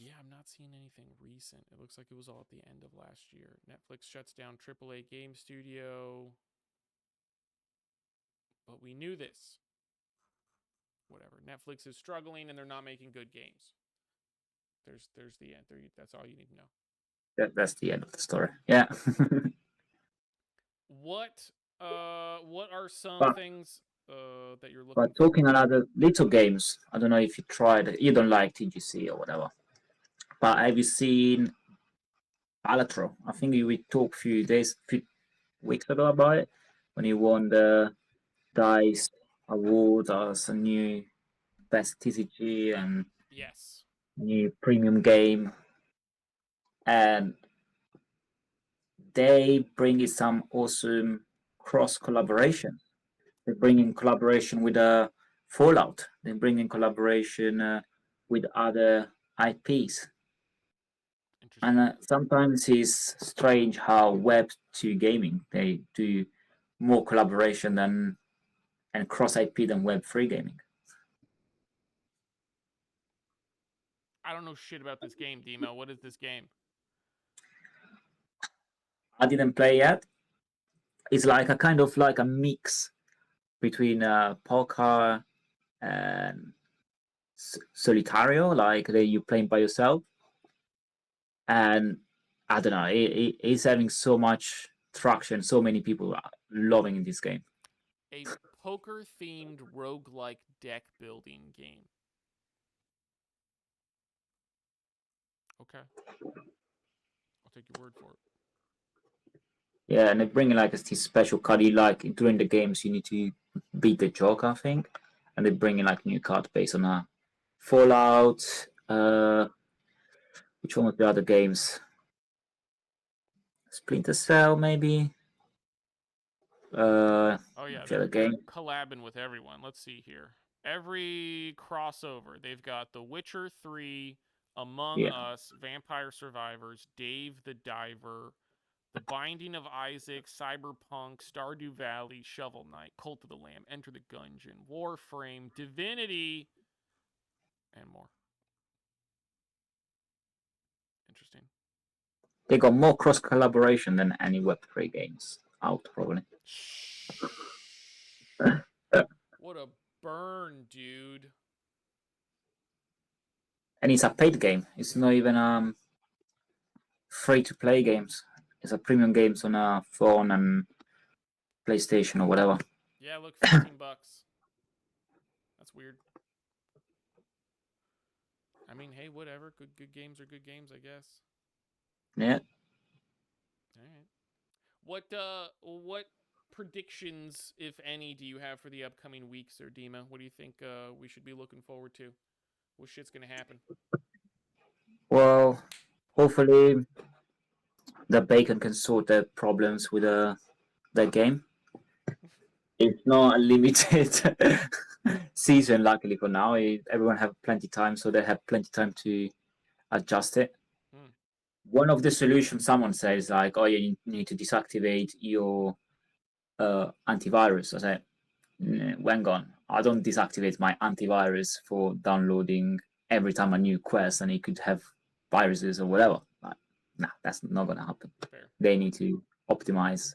Yeah, I'm not seeing anything recent. It looks like it was all at the end of last year. Netflix shuts down AAA game studio. But we knew this. Whatever. Netflix is struggling and they're not making good games. There's the end. That's all you need to know. That's the end of the story. Yeah. What are some but things that you're looking but for? talking another little games, I don't know if you tried. You don't like TGC or whatever. But have you seen Alatro? I think we talked few weeks ago about it when he won the Dice Award as a new best TCG and Yes. new premium game, and they bring in some awesome cross collaboration. They bring in collaboration with Fallout. They bring in collaboration with other IPs. And Interesting. sometimes it's strange how Web2 gaming they do more collaboration than and cross IP than Web3 gaming. I don't know shit about this game, Demo. What is this game? I didn't play yet. It's like a kind of like a mix between poker and solitario, like that you playing by yourself. And I don't know, it's having so much traction. So many people are loving this game. A poker themed roguelike deck building game. Okay. I'll take your word for it. Yeah, and they bring in like this special card. You like during the games, you need to beat the Joker, I think, and they bring in like new card based on Fallout. Which one was the other games? Splinter Cell, maybe. Oh yeah, The other they're game. collabing with everyone. Let's see here. Every crossover, they've got The Witcher 3, Among Yeah, Us, Vampire Survivors, Dave the Diver, The Binding of Isaac, Cyberpunk, Stardew Valley, Shovel Knight, Cult of the Lamb, Enter the Gungeon, Warframe, Divinity, and more. Interesting. they got more cross collaboration than any Web3 games out, probably. Shh. What a burn, dude. And it's a paid game. It's not even free to play games. It's a premium games on a phone and PlayStation or whatever. Yeah, look, $15. That's weird. I mean, hey, whatever. Good games are good games, I guess. Yeah. All right. What predictions, if any, do you have for the upcoming weeks, or Dima? What do you think we should be looking forward to? What shit's gonna happen? Well, hopefully the bacon can sort the problems with the game. It's not a limited season, luckily for now. Everyone have plenty time, so they have plenty time to adjust it. Hmm. One of the solutions someone says like, oh, you need to deactivate your antivirus. I said, when gone. I don't deactivate my antivirus for downloading every time a new quest, and it could have viruses or whatever. Like, nah, that's not gonna happen. Fair. They need to optimize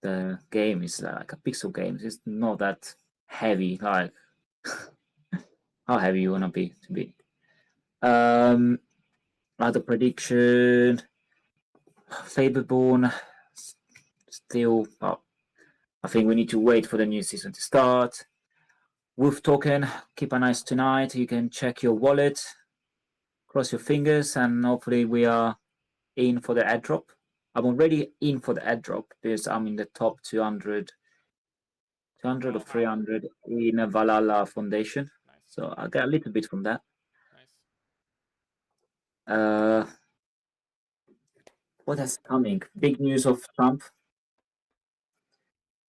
the game. Is like a pixel game. It's not that heavy. Like how heavy you wanna be to be. Um, Other prediction. Faberborn still. Oh, I think we need to wait for the new season to start. Wolf token. Keep an eye tonight. You can check your wallet. Cross your fingers, and hopefully we are in for the airdrop. I'm already in for the airdrop because I'm in the top 200, 200 or Oh, wow. 300 in a Valhalla Foundation. Nice. So I get a little bit from that. Nice. Uh, what is coming? Big news of Trump.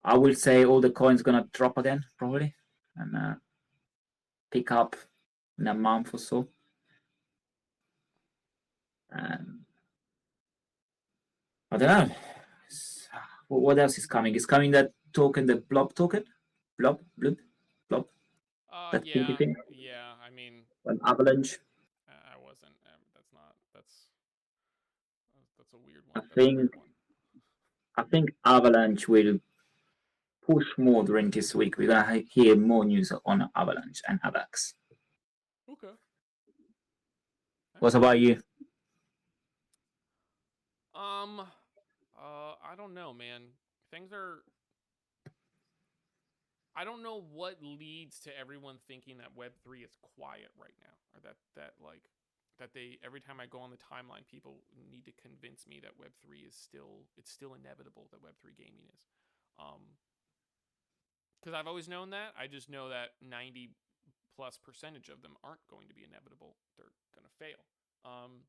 I will say all the coins gonna drop again probably, and pick up in a month or so. And I don't know. What else is coming? Is coming that token, the blob token, blob, blob, blob, that pinky Yeah, thing, yeah. I mean, an avalanche. I wasn't. That's not. That's a weird I one. That's a weird think one. I think avalanche will push more during this week. We're gonna hear more news on avalanche and avax. Okay. What about you? Um. I don't know, man. Things are. I don't know what leads to everyone thinking that Web three is quiet right now, or that they every time I go on the timeline, people need to convince me that Web three is still inevitable that Web three gaming is. Because I've always known that. I just know that 90+% of them aren't going to be inevitable. They're gonna fail. Um,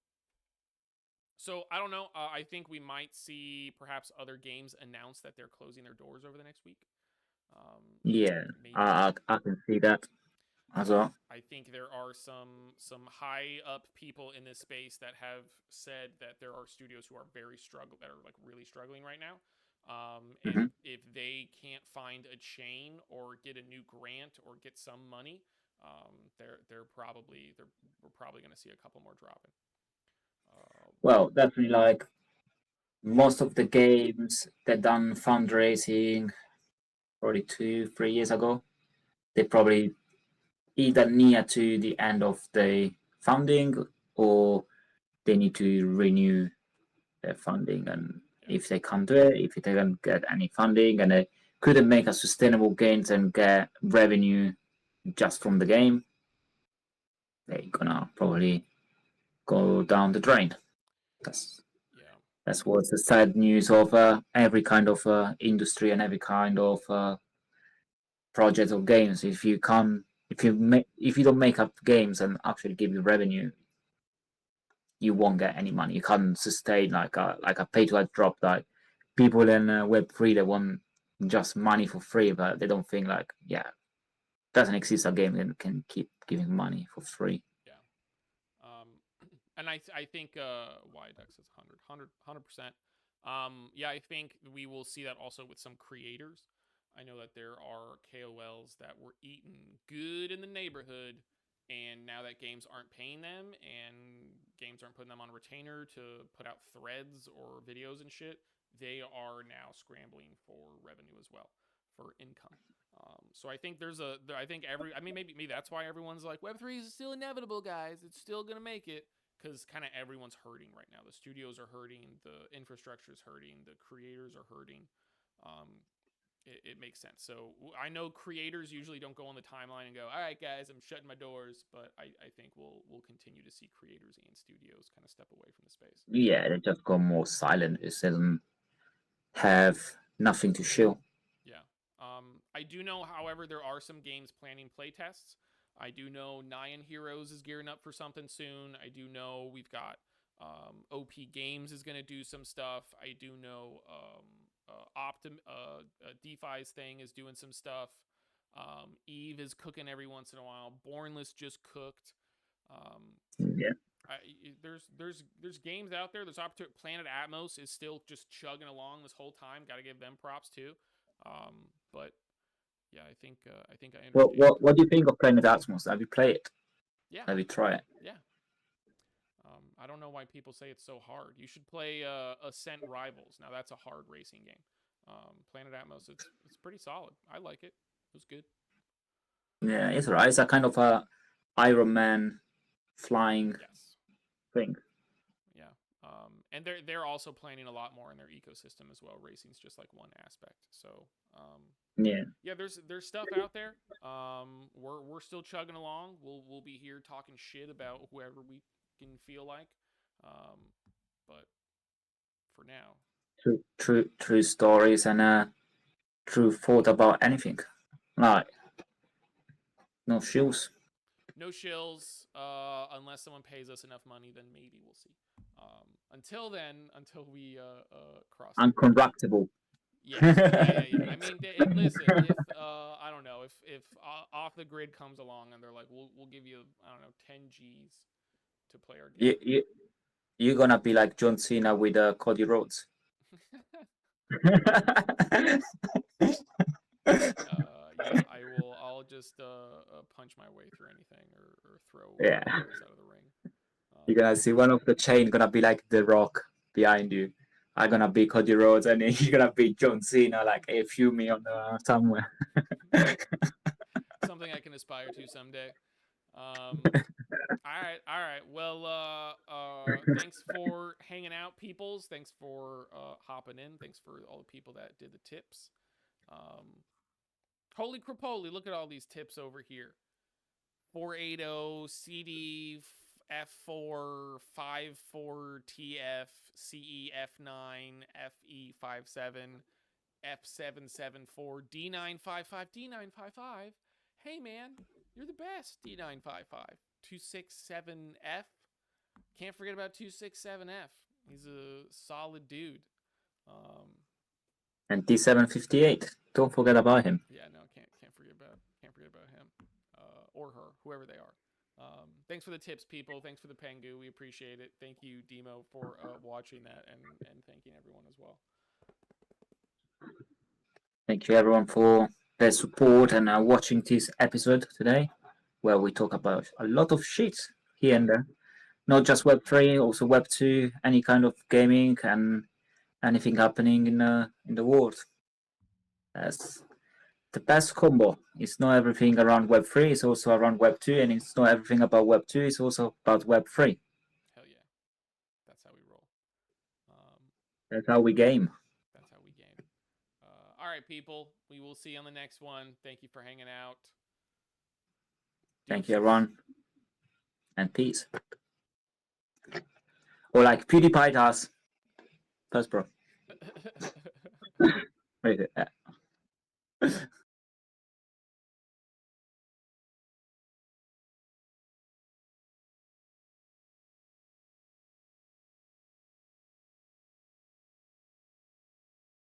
so I don't know. I think we might see perhaps other games announce that they're closing their doors over the next week. Yeah, Maybe I can see that as well. I think there are some high up people in this space that have said that there are studios who are that are like really struggling right now. And Hmm. if they can't find a chain or get a new grant or get some money, we're probably going to see a couple more dropping. Uh, Well, definitely like most of the games that done fundraising probably 2, 3 years ago, they probably either near to the end of the funding or they need to renew their funding. And yeah, if they can't do it, if they don't get any funding and they couldn't make a sustainable gains and get revenue just from the game, they're gonna probably go down the drain. That's yeah, that's what's the sad news of every kind of industry and every kind of project or games. If you can't, if you don't make up games and actually give you revenue, you won't get any money. You can't sustain like a pay to ad drop. Like people in Web3, they want just money for free, but they don't think like, yeah, doesn't exist a game that can keep giving money for free. yeah. And I think Widex is 100%. Yeah, I think we will see that also with some creators. I know that there are KOLs that were eating good in the neighborhood, and now that games aren't paying them and games aren't putting them on retainer to put out threads or videos and shit, they are now scrambling for revenue as well, for income. So I think I think I mean maybe that's why everyone's like Web3 is still inevitable, guys. It's still gonna make it. because kind of everyone's hurting right now. The studios are hurting, the infrastructure is hurting, the creators are hurting. Um, it makes sense. So I know creators usually don't go on the timeline and go, "All right, guys, I'm shutting my doors," but I think we'll continue to see creators and studios kind of step away from the space. Yeah, they just go more silent. It doesn't have nothing to show. Yeah. I do know, however, there are some games planning playtests. I do know Nyan Heroes is gearing up for something soon. I do know we've got OP Games is going to do some stuff. I do know DeFi's thing is doing some stuff. Eve is cooking every once in a while. Bornless just cooked. Um, Yeah. there's games out there. There's opportunity. Planet Atmos is still just chugging along this whole time. Got to give them props too. But yeah, I think I understand. What do you think of Planet Atmos? Have you played it? Yeah, Have you tried it? yeah. I don't know why people say it's so hard. You should play Ascent Rivals. Now that's a hard racing game. Planet Atmos, it's pretty solid. I like it. It was good. Yeah, it's alright. It's a kind of a Iron Man flying Yes. thing. Yeah. And they're also planning a lot more in their ecosystem as well. Racing's just like one aspect. So Yeah. yeah, there's stuff out there. We're still chugging along. We'll be here talking shit about whoever we can feel like. But for now, True stories and true thought about anything. Like no shoes. no shills. Unless someone pays us enough money, then maybe we'll see. Until then, until we cross that bridge. Unconductible. Yes. Yeah. I mean, listen. If I don't know, if off the grid comes along and they're like, we'll give you, I don't know, 10 G's to play our game. You're gonna be like John Cena with Cody Rhodes. Yeah, I will. I'll just punch my way through anything or throw Yeah. guys out of the ring. You're gonna see one of the chain gonna be like The Rock behind you. I'm gonna be Cody Rhodes, and then you're gonna be John Cena, like a few me on somewhere. Something I can aspire to someday. All right. Well, thanks for hanging out, peoples. Thanks for hopping in. Thanks for all the people that did the tips. Holy crapoli, look at all these tips over here. 480 CD F4 54 TF CE F9 FE57 F774 D955 D955. Hey man, you're the best. D955 267F. Can't forget about 267F. He's a solid dude. And D758. Don't forget about him. Yeah, no, can't forget about him or her, whoever they are. Thanks for the tips, people. Thanks for the Pengu. We appreciate it. Thank you, Dimo, for watching that and thanking everyone as well. Thank you everyone for their support and watching this episode today, where we talk about a lot of shit here and there. Not just Web3, also Web2, any kind of gaming and anything happening in the world. That's the best combo. It's not everything around Web3, it's also around Web2, and it's not everything about Web2, it's also about Web3. Hell yeah. That's how we roll. That's how we game. That's how we game. All right, people. We will see you on the next one. Thank you for hanging out. Thank you, everyone. And peace. Or like PewDiePie does. First, bro. Wait,